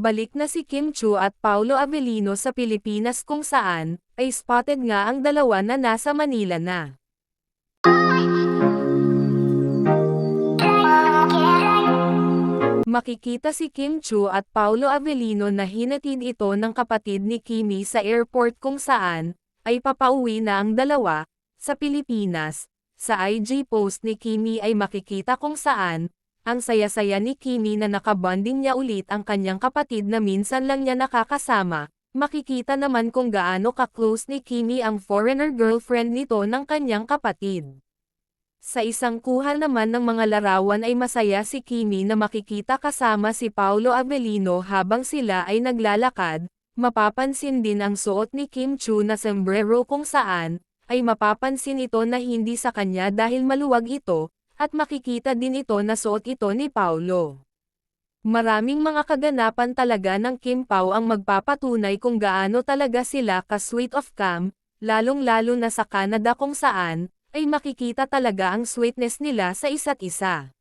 Balik na si Kim Chiu at Paulo Avellino sa Pilipinas kung saan, ay spotted nga ang dalawa na nasa Manila na. Makikita si Kim Chiu at Paulo Avellino na hinatid ito ng kapatid ni Kimi sa airport kung saan, ay papauwi na ang dalawa, sa Pilipinas. Sa IG post ni Kimi ay makikita kung saan, ang saya-saya ni Kimi na nakabonding niya ulit ang kanyang kapatid na minsan lang niya nakakasama. Makikita naman kung gaano ka-close ni Kimi ang foreigner girlfriend nito ng kanyang kapatid. Sa isang kuha naman ng mga larawan ay masaya si Kimi na makikita kasama si Paulo Avellino habang sila ay naglalakad. Mapapansin din ang suot ni Kim Chiu na sombrero kung saan, ay mapapansin ito na hindi sa kanya dahil maluwag ito, at makikita din ito na suot ito ni Paulo. Maraming mga kaganapan talaga ng Kim Pao ang magpapatunay kung gaano talaga sila ka-sweet of cam, lalong-lalo na sa Canada kung saan, ay makikita talaga ang sweetness nila sa isa't isa.